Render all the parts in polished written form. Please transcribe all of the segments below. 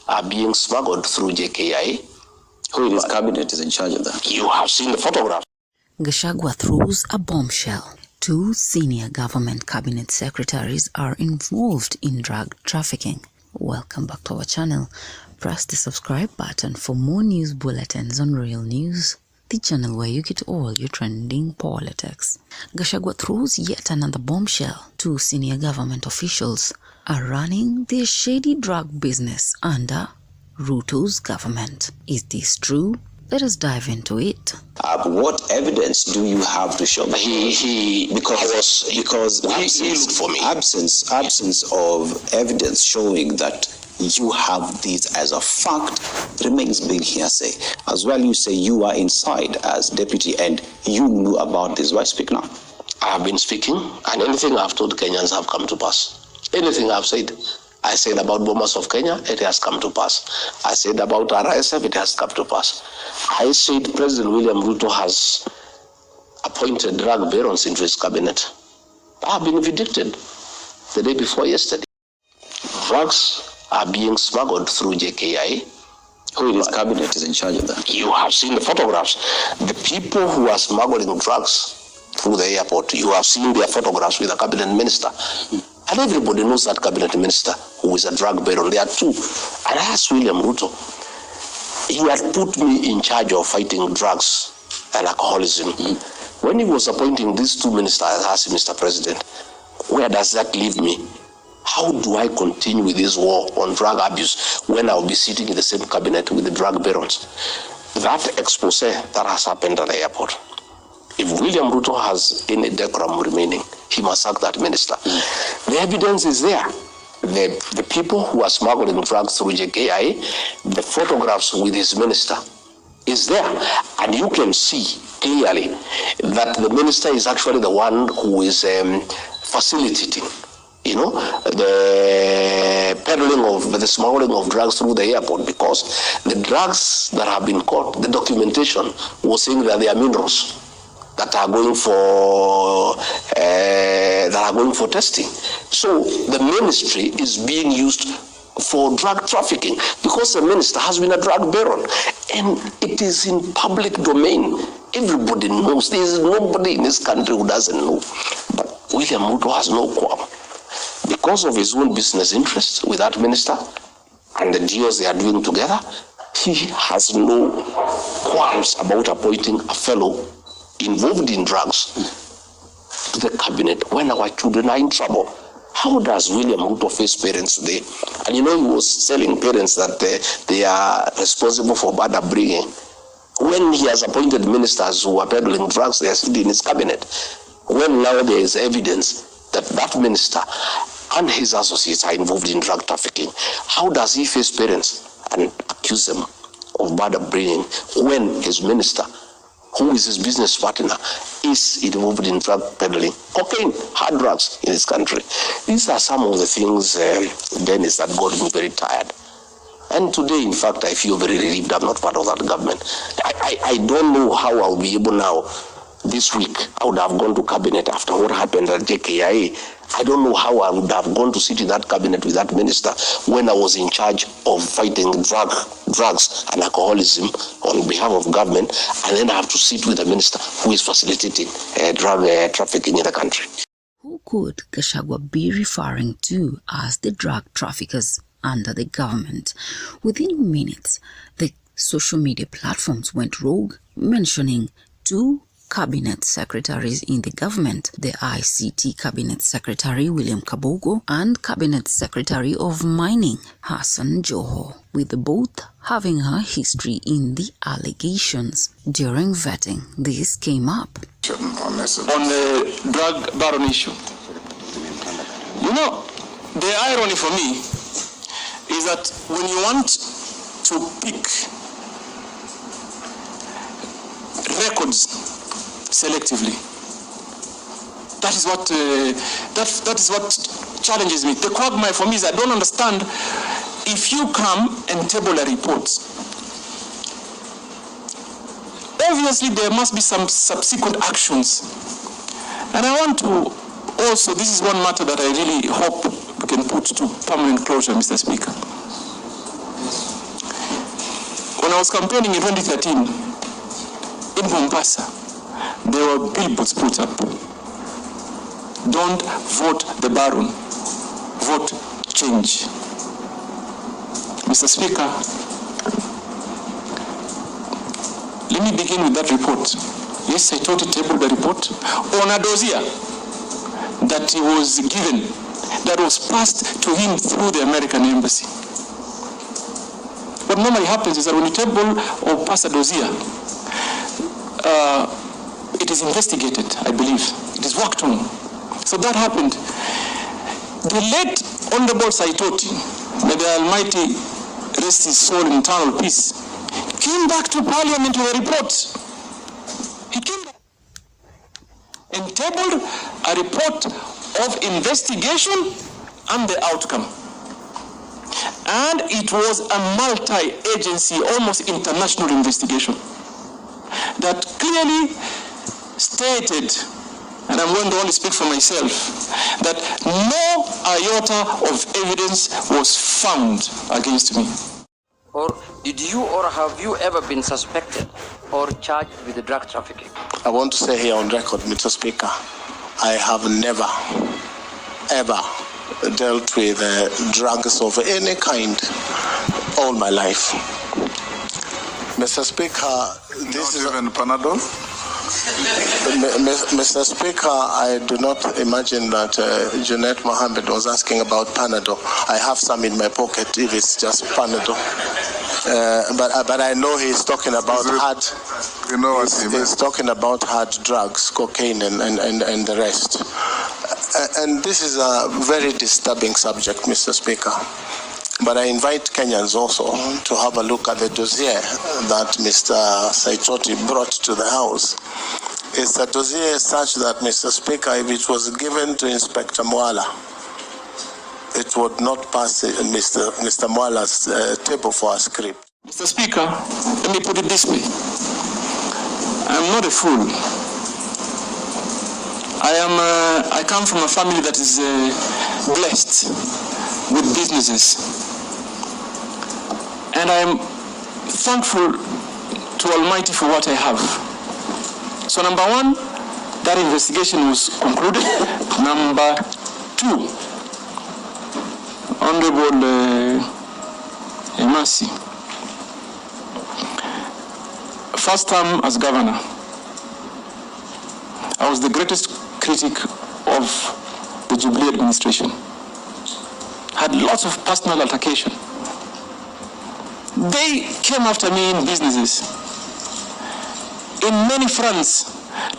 Are being smuggled through JKIA. Who in his cabinet is in charge of that? You have seen the photograph. Gachagua throws a bombshell. 2 senior government cabinet secretaries are involved in drug trafficking. Welcome back to our channel. Press the subscribe button for more news bulletins on Real News, the channel where you get all your trending politics. Gachagua throws yet another bombshell. 2 senior government officials are running their shady drug business under Ruto'S government. Is this true? Let us dive into it. What evidence do you have to show? Absence of evidence showing that you have this as a fact remains big hearsay. As well, you say you are inside as deputy and you knew about this. Why speak now? I have been speaking, and anything I've told Kenyans have come to pass. Anything I've said. I said about bombers of Kenya, it has come to pass. I said about RSF, it has come to pass. I said President William Ruto has appointed drug barons into his cabinet. I have been vindicated the day before yesterday. Drugs are being smuggled through JKIA. Who in his cabinet is in charge of that? You have seen the photographs. The people who are smuggling drugs through the airport, you have seen their photographs with the cabinet minister. And everybody knows that cabinet minister who is a drug baron. There are 2. And I asked William Ruto, he had put me in charge of fighting drugs and alcoholism. When he was appointing these 2 ministers, I asked him, Mr. President, where does that leave me? How do I continue with this war on drug abuse when I'll be sitting in the same cabinet with the drug barons? That expose that has happened at the airport. If William Ruto has any decorum remaining, he must sack that minister. The evidence is there. The people who are smuggling drugs through JKIA, the photographs with his minister is there. And you can see clearly that the minister is actually the one who is facilitating, the peddling of the smuggling of drugs through the airport, because the drugs that have been caught, the documentation was saying that they are minerals that are going for testing. So the ministry is being used for drug trafficking because the minister has been a drug baron, and it is in public domain. Everybody knows. There is nobody in this country who doesn't know. But William Ruto has no qualm because of his own business interests with that minister and the deals they are doing together. He has no qualms about appointing a fellow involved in drugs to the cabinet when our children are in trouble. How does William Ruto face parents today? And he was telling parents that they are responsible for bad upbringing. When he has appointed ministers who are peddling drugs, they are sitting in his cabinet. When now there is evidence that that minister and his associates are involved in drug trafficking, how does he face parents and accuse them of bad upbringing when his minister, who is his business partner, is involved in drug peddling, cocaine, hard drugs in this country? These are some of the things, Dennis, that got me very tired. And today, in fact, I feel very relieved I'm not part of that government. I don't know how I'll be able now. This week, I would have gone to cabinet after what happened at JKIA. I don't know how I would have gone to sit in that cabinet with that minister when I was in charge of fighting drugs and alcoholism on behalf of government, and then I have to sit with a minister who is facilitating drug trafficking in the country. Who could Gachagua be referring to as the drug traffickers under the government? Within minutes, the social media platforms went rogue, mentioning 2 cabinet secretaries in the government, the ICT cabinet secretary William Kabogo and cabinet secretary of mining Hassan Joho, with both having a history in the allegations. During vetting, this came up. On the drug baron issue, the irony for me is that when you want to pick records selectively, that is what challenges me. The quagmire for me is I don't understand. If you come and table a report, obviously there must be some subsequent actions. And I want to also, this is one matter that I really hope we can put to permanent closure, Mr. Speaker. I was campaigning in 2013 in Mombasa, there were billboards put up. Don't vote the Baron, vote change. Mr. Speaker, let me begin with that report. Yes, I totally tabled the report on a dossier that he was given, that was passed to him through the American embassy. What normally happens is that when you table or pass a dossier, it is investigated, I believe. It is worked on. So that happened. The late Honorable Saitoti, may the Almighty rest his soul in eternal peace, came back to Parliament with a report. He came back and tabled a report of investigation and the outcome. And it was a multi-agency, almost international investigation that clearly stated, and I'm going to only speak for myself, that no iota of evidence was found against me. Or did you or have you ever been suspected or charged with drug trafficking? I want to say here on record, Mr. Speaker, I have never, ever dealt with drugs of any kind all my life. Mr. Speaker, this is even Panadol? Mr. Speaker, I do not imagine that Junet Mohammed was asking about Panadol. I have some in my pocket if it's just Panadol. But I know he's talking about hard. You know what he meant. He's talking about hard drugs, cocaine, and the rest. And this is a very disturbing subject, Mr. Speaker. But I invite Kenyans also to have a look at the dossier that Mr. Saitoti brought to the House. It's a dossier such that, Mr. Speaker, if it was given to Inspector Mwala, it would not pass Mr. Mwala's table for a script. Mr. Speaker, let me put it this way. I'm not a fool. I come from a family that is blessed with businesses. And I am thankful to Almighty for what I have. So number one, that investigation was concluded. Number two, Honorable Emasi, first term as governor, I was the greatest critic of the Jubilee administration. Had lots of personal altercation. They came after me in businesses, in many fronts.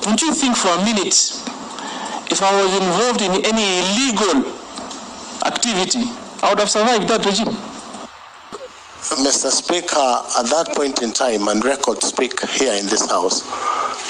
Don't you think for a minute, if I was involved in any illegal activity, I would have survived that regime? Mr. Speaker, at that point in time, and records speak here in this House,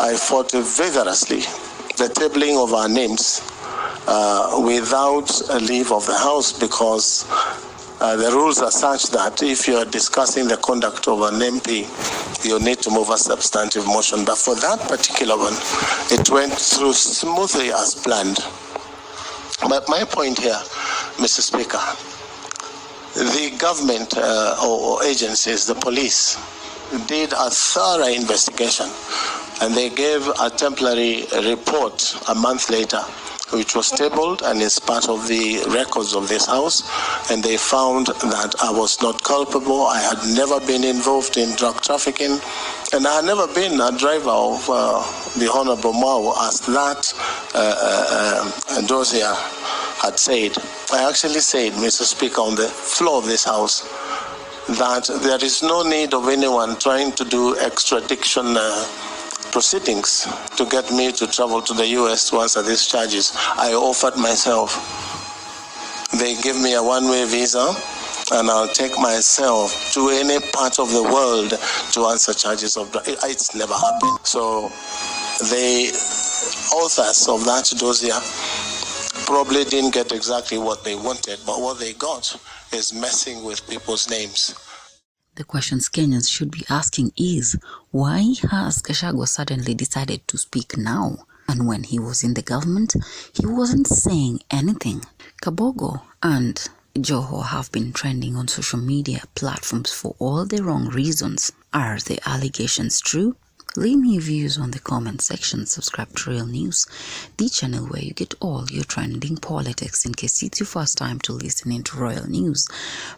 I fought vigorously the tabling of our names without a leave of the House, because the rules are such that if you are discussing the conduct of an MP, you need to move a substantive motion. But for that particular one, it went through smoothly as planned. But my point here, Mr. Speaker, the government or agencies, the police, did a thorough investigation, and they gave a temporary report a month later, which was tabled and is part of the records of this House, and they found that I was not culpable. I had never been involved in drug trafficking, and I had never been a driver of the Honorable Mao, as that dossier had said. I actually said, Mr. Speaker, on the floor of this House, that there is no need of anyone trying to do extradition proceedings to get me to travel to the US to answer these charges. I offered myself. They give me a one-way visa, and I'll take myself to any part of the world to answer charges of drugs. It's never happened. So the authors of that dossier probably didn't get exactly what they wanted, but what they got is messing with people's names. The questions Kenyans should be asking is, why has Gachagua suddenly decided to speak now? And when he was in the government, he wasn't saying anything. Kabogo and Joho have been trending on social media platforms for all the wrong reasons. Are the allegations true? Leave me your views on the comment section. Subscribe to Real News, the channel where you get all your trending politics. In case it's your first time to listening to Royal News,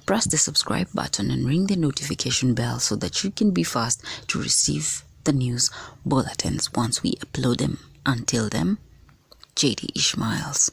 press the subscribe button and ring the notification bell so that you can be fast to receive the news bulletins once we upload them. Until then, JD Ishmaels.